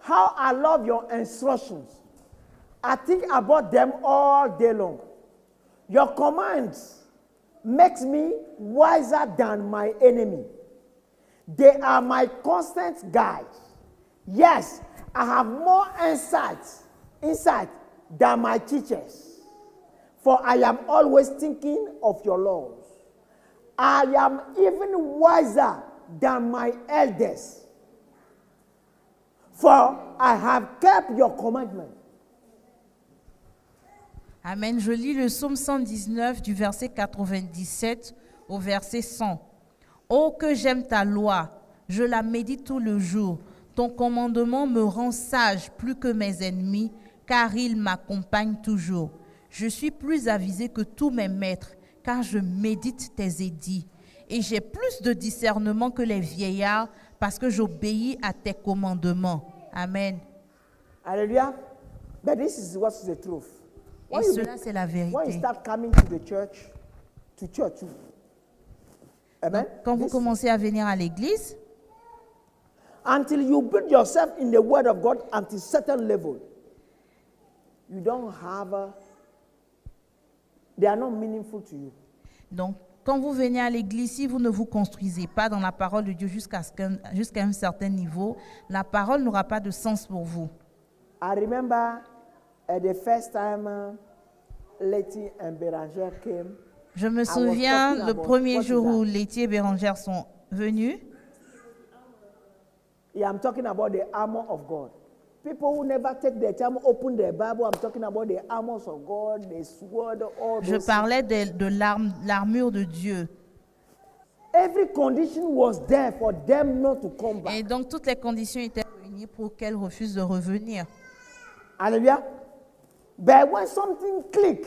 how I love your instructions. I think about them all day long. Your commands makes me wiser than my enemy. They are my constant guide. Yes, I have more insight than my teachers. For I am always thinking of your laws. I am even wiser than my elders. For I have kept your commandment. Amen. Je lis le psaume 119 du verset 97 au verset 100. Oh, que j'aime ta loi, je la médite tout le jour. Ton commandement me rend sage plus que mes ennemis, car il m'accompagne toujours. Je suis plus avisé que tous mes maîtres, car je médite tes édits. Et j'ai plus de discernement que les vieillards, parce que j'obéis à tes commandements. Amen. Hallelujah. But this is what's the truth. Et cela, c'est la When you vérité. start coming to the church too. Amen. Donc, quand vous This- commencez à venir à l'église, until you build yourself in the word of God until certain level, you don't have they are not meaningful to you. donc quand vous venez à l'église, si vous ne vous construisez pas dans la parole de Dieu jusqu'à un certain niveau, la parole n'aura pas de sens pour vous. I remember the first time Letty and Beranger came. Je me was souviens talking le about premier what is jour où that? Letty et Bérangère sont venus. Yeah, I'm talking about the armor of God. People who never take their time, open their Bible. I'm talking about the armors of God, the sword, all Je those. parlais de l'armure de Dieu. Every condition was there for them not to come back. Et donc toutes les conditions étaient réunies pour qu'elle refuse de revenir. Hallelujah. But when something click,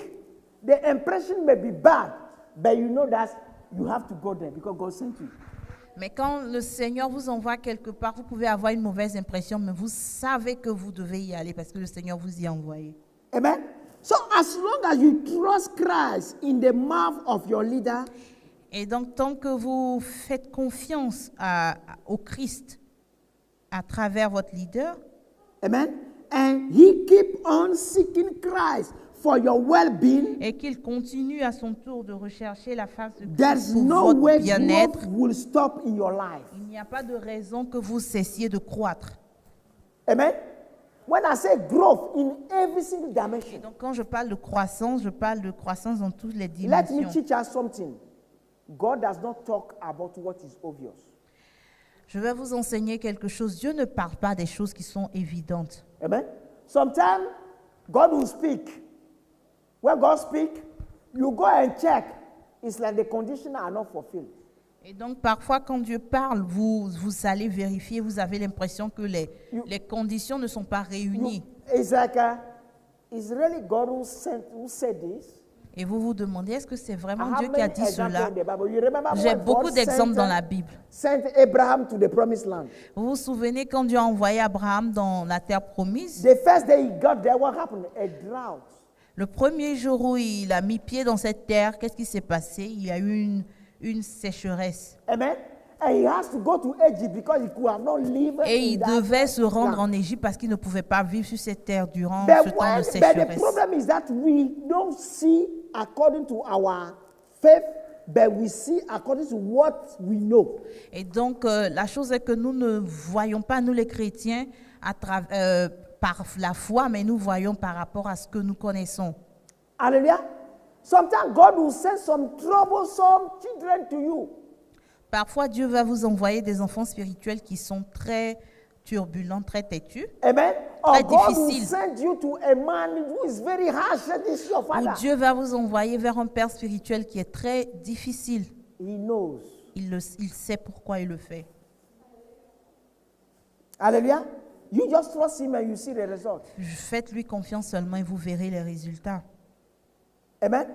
the impression may be bad, but you know that you have to go there because God sent you. Mais quand le Seigneur vous envoie quelque part, vous pouvez avoir une mauvaise impression, mais vous savez que vous devez y aller parce que le Seigneur vous y a envoyé. Amen. So as long as you trust Christ in the mouth of your leader, Et donc, tant que vous faites confiance au Christ à travers votre leader, amen, and he keep on seeking Christ for your well-being, et qu'il continue à son tour de rechercher la face de Christ there's pour no votre way bien-être, growth will stop in your life. il n'y a pas de raison que vous cessiez de croître. Amen. When I say growth in every single Et dimension, donc, quand je parle de croissance dans toutes les let me dimensions. teach us something. God does not talk about what is obvious. Je vais vous enseigner quelque chose. Dieu ne parle pas des choses qui sont évidentes. Amen. Sometimes God will speak. When God speaks, you go and check. It's like the conditions are not fulfilled. Et donc, parfois, quand Dieu parle, vous allez vérifier, vous avez l'impression que les conditions ne sont pas réunies. It's like, is really God who said this? Et vous vous demandez, est-ce que c'est vraiment I Dieu have qui a many dit examples cela? in the Bible. You remember J'ai when beaucoup God d'exemples dans la Bible. sent Abraham to the promised land? Vous vous souvenez quand Dieu a envoyé Abraham dans la terre promise? The first day he got there, what happened? A drought. Le premier jour où il a mis pied dans cette terre, qu'est-ce qui s'est passé? Il y a eu une sécheresse. Amen. And he has to go to Egypt because he could have not lived Et in il that devait se rendre land. en Égypte parce qu'il ne pouvait pas vivre sur cette terre durant But, ce temps de the sécheresse. problem is that we don't see according to our faith, but we see according to what we know. Et donc, la chose est que nous ne voyons pas, nous les chrétiens, par la foi, mais nous voyons par rapport à ce que nous connaissons. Hallelujah. Sometimes God will send some troublesome children to you. Parfois, Dieu va vous envoyer des enfants spirituels qui sont très turbulents, très têtus. Amen. Or Très God will difficile. send you to a man who is very harsh. This is your Ou father. Dieu va vous envoyer vers un père spirituel qui est très difficile. He knows. Il sait pourquoi il le fait. Hallelujah. You just trust him and you see the result. Faites-lui confiance seulement et vous verrez les résultats. Amen.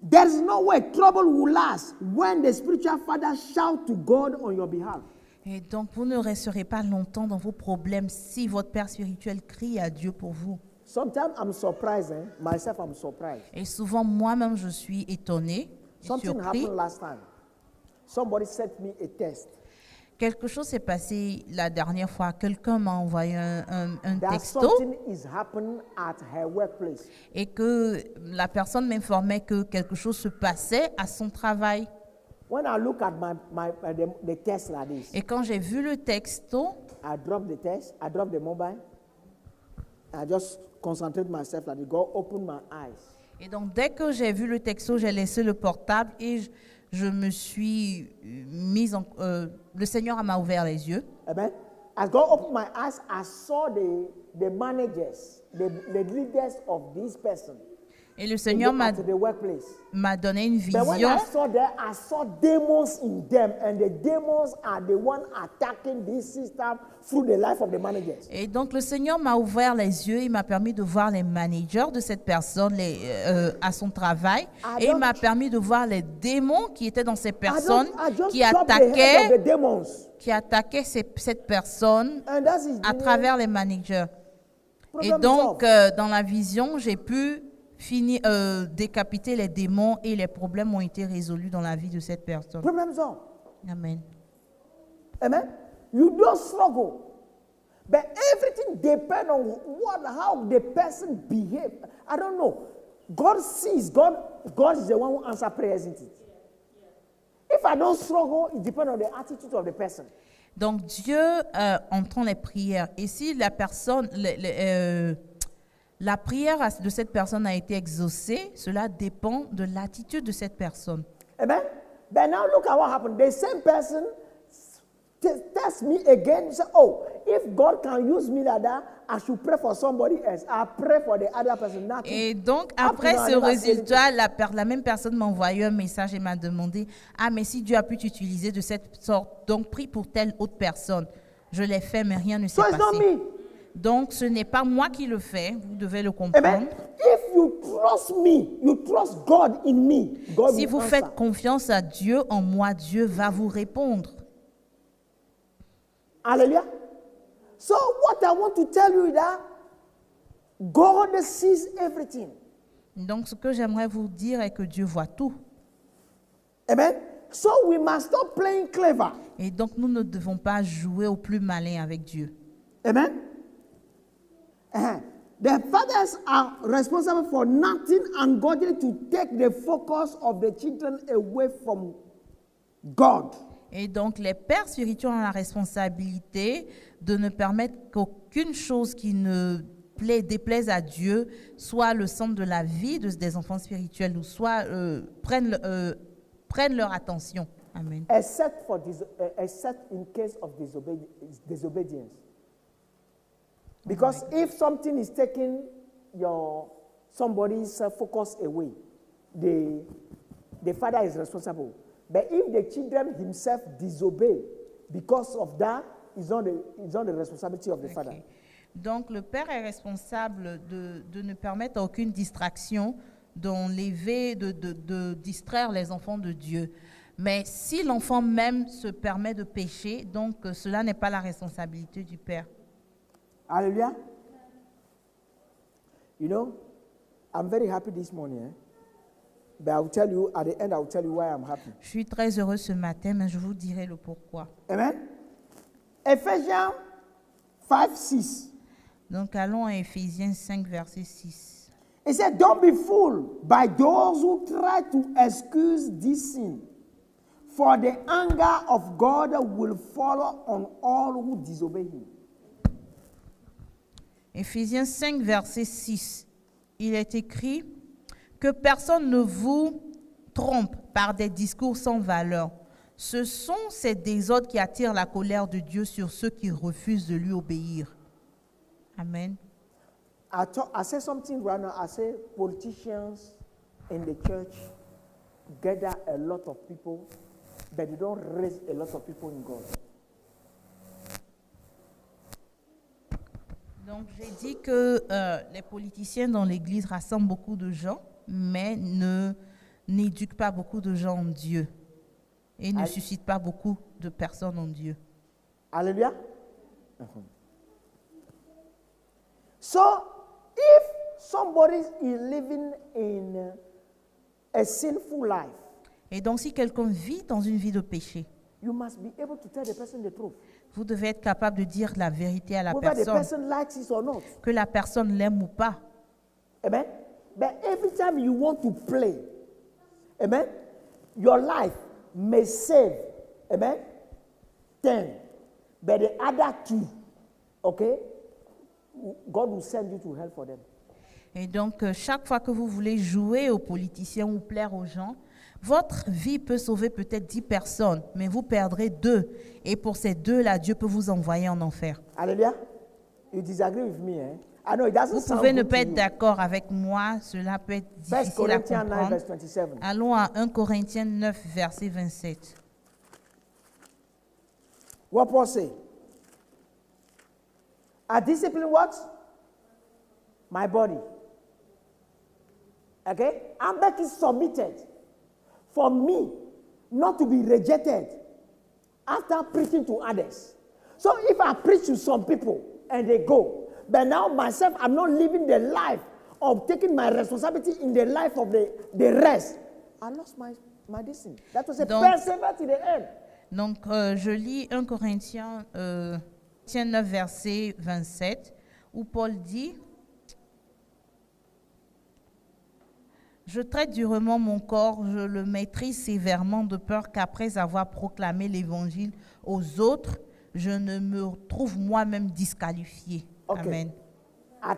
There is no way trouble will last when the spiritual father shout to God on your behalf. Et donc, vous ne resterez pas longtemps dans vos problèmes si votre père spirituel crie à Dieu pour vous. Sometimes I'm surprised, myself I'm surprised. Et souvent, moi-même, je suis étonnée, Something surpris. happened last time. Somebody sent me a text Quelque chose s'est passé la dernière fois. Quelqu'un m'a envoyé un that texto something is happening at her workplace. et que la personne m'informait que quelque chose se passait à son travail. When I look at the text like this, Et quand j'ai vu le texto, I drop the text, I drop the mobile, I just concentrate myself like this. God open my eyes. et donc dès que j'ai vu le texto, j'ai laissé le portable et je me suis mise en... le Seigneur m'a ouvert les yeux. Amen. As God opened my eyes, I saw the managers, the leaders of this person Et le Seigneur at the workplace. m'a donné une But when vision. I saw that, I saw demons in them, and the demons are the one attacking this system through the life of the managers. Et donc le Seigneur m'a ouvert les yeux, il m'a permis de voir les managers de cette personne à son travail, et il m'a permis de voir les démons qui étaient dans ces personnes I just qui dropped the head of attaquaient, the demons, cette personne and that is à travers les managers. Et problem donc solved. dans la vision, j'ai pu décapiter les démons et les problèmes ont été résolus dans la vie de cette personne. Problem solved. Amen. Amen. You don't struggle, but everything depends on how the person behaves. I don't know. God sees. God is the one who answers prayer, isn't it? If I don't struggle, it depends on the attitude of the person. Donc Dieu entend les prières. Et si la personne, la prière de cette personne a été exaucée, cela dépend de l'attitude de cette personne. Amen. But now look at what happened. The same person tests me again. Say, oh, if God can use me like that, I should pray for somebody else. I pray for the other person. Nothing. Et donc, Up après to now, I ce never said résultat, la même personne m'a envoyé un message et m'a demandé « Ah, mais si Dieu a pu t'utiliser de cette sorte, donc prie pour telle autre personne. » Je l'ai fait, mais rien ne s'est So it's not passé. me. Donc, ce n'est pas moi qui le fais, vous devez le Amen. comprendre. If you trust me, you trust God in me, God Si will vous answer. faites confiance à Dieu en moi, Dieu va vous répondre. Hallelujah. So what I want to tell you is that God sees everything. Donc, ce que j'aimerais vous dire est que Dieu voit tout. Amen. So we must stop playing clever. Et donc, nous ne devons pas jouer au plus malin avec Dieu. Amen. The fathers are responsible for nothing ungodly to take the focus of the children away from God. Et donc, les pères spirituels ont la responsabilité de ne permettre qu'aucune chose qui ne déplaise à Dieu soit le centre de la vie des enfants spirituels ou soit prennent leur attention. Amen. Except in case of disobedience. Because if something is taking somebody's focus away, the father is responsible. But if the children himself disobey, because of that, it's not the responsibility of the father. Donc, le père est responsable de ne permettre aucune distraction, d'enlever, de distraire les enfants de Dieu. Mais si l'enfant même se permet de pécher, donc cela n'est pas la responsabilité du père. Hallelujah. You know, I'm very happy this morning. But I will tell you, at the end, I will tell you why I'm happy. Je suis très heureux ce matin, mais je vous dirai le pourquoi. Amen. Ephesians 5:6. Donc, allons à Éphésiens 5, verset 6. It said, don't be fooled by those who try to excuse this sin. For the anger of God will follow on all who disobey him. Éphésiens 5, verset 6. Il est écrit que personne ne vous trompe par des discours sans valeur. Ce sont ces désordres qui attirent la colère de Dieu sur ceux qui refusent de lui obéir. Amen. I say something right now. I say politicians in the church gather a lot of people, but they don't raise a lot of people in God. Donc, j'ai dit que les politiciens dans l'Église rassemblent beaucoup de gens, mais n'éduquent pas beaucoup de gens en Dieu et ne suscitent pas beaucoup de personnes en Dieu. Hallelujah. So, If somebody is living in a sinful life, Et donc, si quelqu'un vit dans une vie de péché, you must be able to tell the person the truth. vous devez être capable de dire la vérité à la Whether the personne, person likes it or not. que la personne l'aime ou pas. Amen. But every time you want to play, amen, your life may save, amen, 10. But the other 2, okay, God will send you to hell for them. Et donc, chaque fois que vous voulez jouer aux politiciens ou plaire aux gens, votre vie peut sauver peut-être 10 personnes, mais vous perdrez 2. Et pour ces 2-là, Dieu peut vous envoyer en enfer. Hallelujah. You disagree with me, eh? I know it doesn't Vous sound pouvez ne good pas to être you. d'accord avec moi, cela peut être 1 difficile à Corinthians 9, comprendre. verse 27. Allons à 1 Corinthiens 9, verset 27. What Paul say? I discipline what? My body. Okay? I'm making submitted for me not to be rejected after preaching to others. So if I preach to some people and they go, but now myself, I'm not living the life of taking my responsibility in the life of the rest. I lost my destiny. That was a Donc- perseverance to the end. Donc, je lis 1 Corinthiens 9, verset 27, où Paul dit « Je traite durement mon corps, je le maîtrise sévèrement de peur qu'après avoir proclamé l'évangile aux autres, je ne me trouve moi-même disqualifié. Okay. Amen. I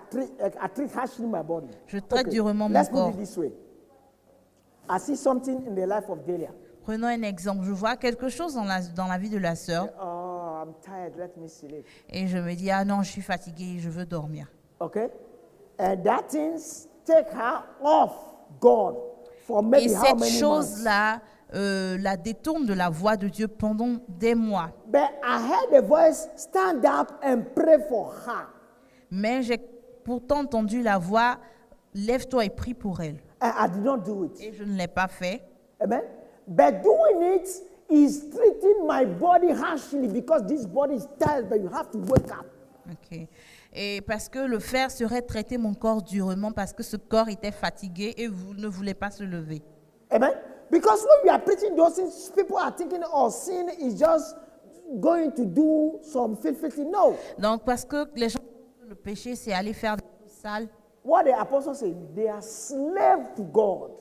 treat harshly my body. Je traite durement mon Let's put corps. it this way. I see something in the life of Delia. Prenons un exemple. Je vois quelque chose dans la vie de la sœur Oh, I'm tired. Let me sleep. et je me dis « Ah non, je suis fatiguée, je veux dormir. » Okay? And that things take her off God for Et maybe how cette many months. chose-là la détourne de la voix de Dieu pendant des mois. But I heard the voice, stand up and pray for her. Mais j'ai pourtant entendu la voix, lève-toi et prie pour elle. And I did not do it. Et je ne l'ai pas fait. Amen? But doing it is treating my body harshly because this body is tired, but you have to wake up. Ok. Et parce que le faire serait traiter mon corps durement parce que ce corps était fatigué et vous ne voulez pas se lever. Amen? Because when we are preaching those things, people are thinking, oh, sin is just going to do some filthy thing. No. Donc parce que les gens, le péché, c'est aller faire des choses sales. What the apostles say, they are slaves to God.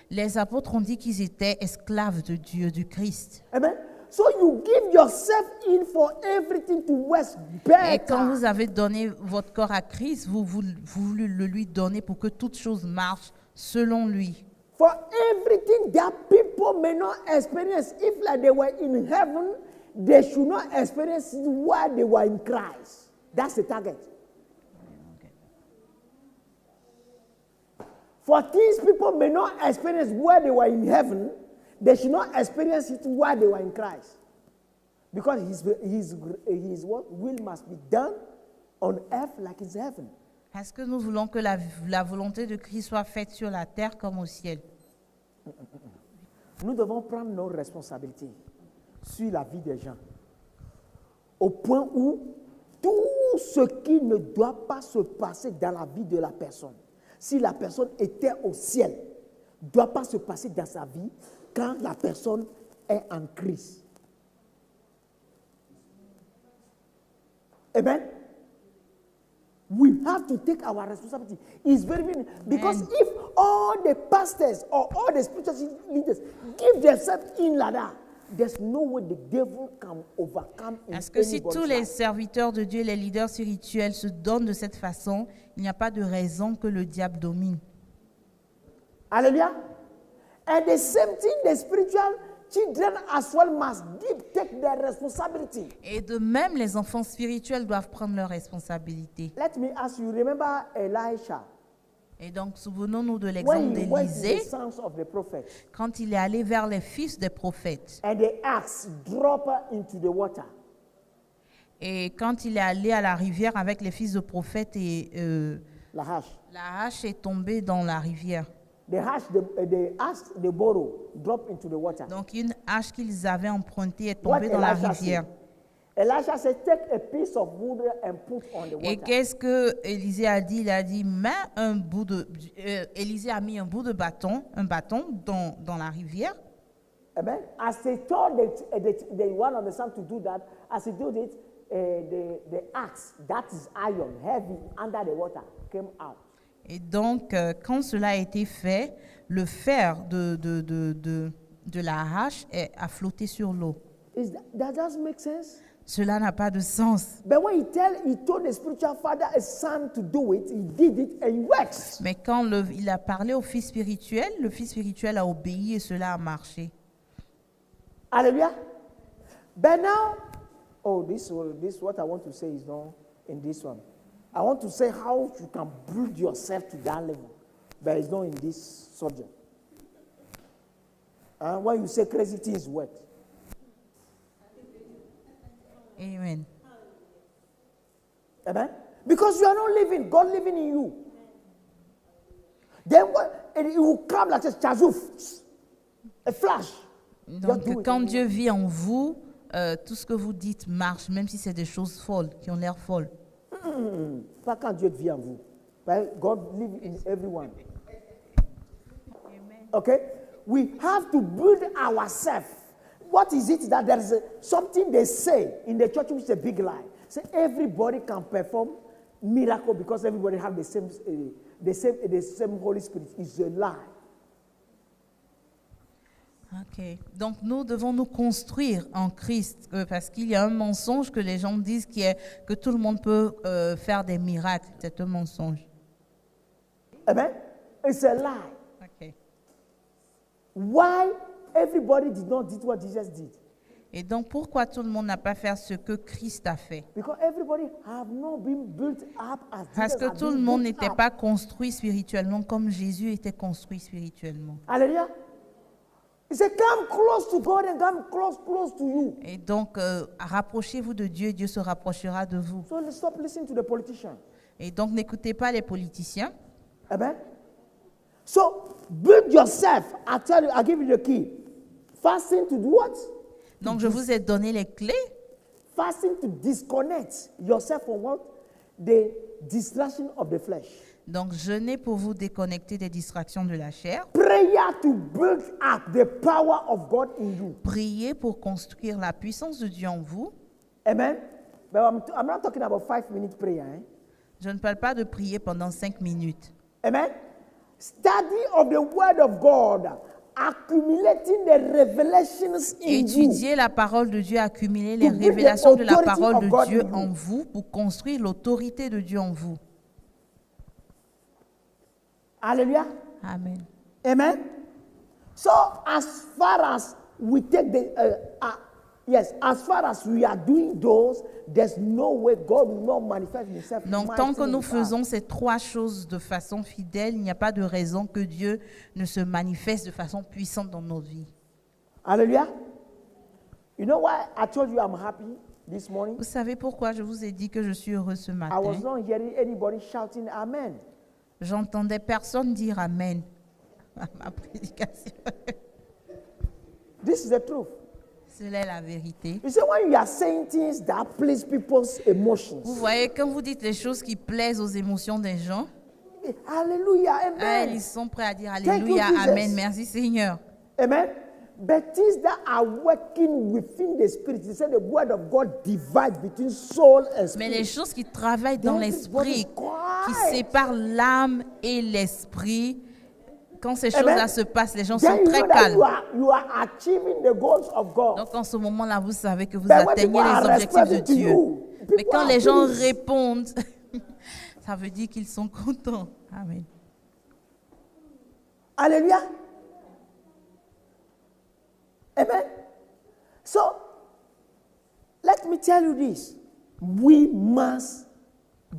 Les apôtres ont dit qu'ils étaient esclaves de Dieu, du Christ. Amen? So you give yourself in for everything to work Et quand better. vous avez donné votre corps à Christ, vous le lui donnez pour que toute chose marche selon lui. For everything that people may not experience. If like they were in heaven, they should not experience it while they were in Christ. That's the target. For things people may not experience while they were in heaven, they should not experience it while they were in Christ. Because his what will must be done on earth like in heaven. Est-ce que nous voulons que la volonté de Christ soit faite sur la terre comme au ciel? Nous devons prendre nos responsabilités sur la vie des gens. Au point où tout ce qui ne doit pas se passer dans la vie de la personne, si la personne était au ciel, ne doit pas se passer dans sa vie quand la personne est en Christ. Amen. We have to take our responsibility. It's very important because if all the pastors or all the spiritual leaders give themselves in like that, there's no way the devil can overcome. Est-ce que si tous les serviteurs de Dieu, les leaders spirituels se donnent de cette façon, il n'y a pas de raison que le diable domine? Hallelujah. And the same thing, the spiritual children as well must take their responsibility. Et de même, les enfants spirituels doivent prendre leurs responsabilités. Let me ask you, remember Elisha? Et donc, souvenons-nous de When l'exemple he went to the d'Élisée, sons of the prophet quand il est allé vers les fils des prophètes. and the axe drop into the water. Et quand il est allé à la rivière avec les fils de prophètes et La hache. la hache est tombée dans la rivière. The axe they borrow drop into the water. Donc une hache qu'ils avaient empruntée est What tombée dans la Elisha rivière. Elisha said, take a piece of wood and put on the Et water. qu'est-ce que Élisée a dit? Il a dit, Élisée a mis un bâton dans la rivière. Amen. As he told the one on the sun to do that, as he did it, the axe, that is iron, heavy, under the water, came out. Et donc, quand cela a été fait, le fer de la hache a flotté sur l'eau. That does make sense? Cela n'a pas de sens. But when he told the spiritual father, a son to do it, he did it and it works. Mais quand il a parlé au fils spirituel, le fils spirituel a obéi et cela a marché. Hallelujah. But now, this what I want to say is not in this one. I want to say how you can build yourself to that level, but it's not in this subject. And when you say crazy things, what? Amen. Amen. Because you are not living, God living in you. Then what? It will come like a chazoof, a flash. Donc, quand Dieu vit en vous, tout ce que vous dites marche, même si c'est des choses folles, qui ont l'air folles. Pas quand Dieu vit en vous. But God lives in everyone. Amen. Okay? We have to build ourselves. What is it that there is something they say in the church which is a big lie? Say everybody can perform miracle because everybody have the same Holy Spirit. It's a lie. Ok. Donc, nous devons nous construire en Christ parce qu'il y a un mensonge que les gens disent qui est que tout le monde peut faire des miracles. C'est un mensonge. Amen? It's a lie. Ok. Why everybody did not do what Jesus did? Et donc, pourquoi tout le monde n'a pas fait ce que Christ a fait? Because everybody have not been built up as Parce Jesus que had tout le been monde built n'était up. pas construit spirituellement comme Jésus était construit spirituellement. Hallelujah. He said, come close to God and come close to you. Et donc, rapprochez-vous de Dieu, Dieu se rapprochera de vous. So let's stop listening to the politicians. Et donc, n'écoutez pas les politiciens. Amen. So build yourself. I tell you, I give you the key. Fasting to do what? Donc, je vous ai donné les clés. Fasting to disconnect yourself from what? The distraction of the flesh. Donc, jeûnez pour vous déconnecter des distractions de la chair. Prayer to build up the power of God in you. Priez pour construire la puissance de Dieu en vous. Amen. But I'm not talking about 5-minute prayer. Je ne parle pas de prier pendant 5 minutes. Amen. Study of the word of God. Accumulating the revelations in you. Étudiez la parole de Dieu, accumulez les To build the révélations de la authority parole of God de Dieu in you. en vous pour construire l'autorité de Dieu en vous. Hallelujah. Amen. Amen. So as far as we take as far as we are doing those, there's no way God will not manifest himself. Donc, tant que mightily nous in us. faisons ces 3 choses de façon fidèle, il n'y a pas de raison que Dieu ne se manifeste de façon puissante dans nos vies. Hallelujah. You know why I told you I'm happy this morning? Vous savez pourquoi je vous ai dit que je suis heureux ce I was matin? not hearing anybody shouting amen. J'entendais personne dire Amen à ma prédication. This is the truth. Cela est la vérité. You see, when you are saying things that please people's emotions, Vous voyez, quand vous dites les choses qui plaisent aux émotions des gens, hallelujah, amen. ils sont prêts à dire you, Alléluia, Jesus. Amen, merci Seigneur. Amen. But things that are working within the spirit, he said the word of God divides between soul and Mais spirit. les choses qui travaillent dans l'esprit, qui quiet. séparent l'âme et l'esprit, quand ces choses-là Amen. se passent, les gens Then sont you très know that calmes. you are achieving the goals of God. Donc en ce moment-là, vous savez que vous But when atteignez people are les objectifs de responding to Dieu. you, Mais people quand are les gens pleased. répondent, ça veut dire qu'ils sont contents. Amen. Hallelujah. Amen. So, let me tell you this. We must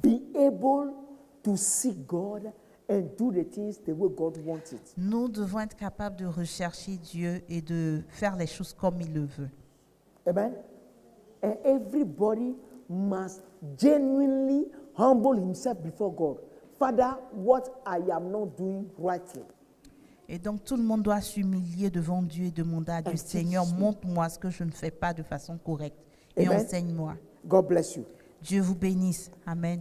be able to seek God and do the things the way God wants it. Nous devons être capables de rechercher Dieu et de faire les choses comme il le veut. Amen. And everybody must genuinely humble himself before God. Father, what I am not doing rightly. Et donc tout le monde doit s'humilier devant Dieu et demander à Dieu, And Seigneur, teach me. montre-moi ce que je ne fais pas de façon correcte et Amen. enseigne-moi. God bless you. Dieu vous bénisse. Amen.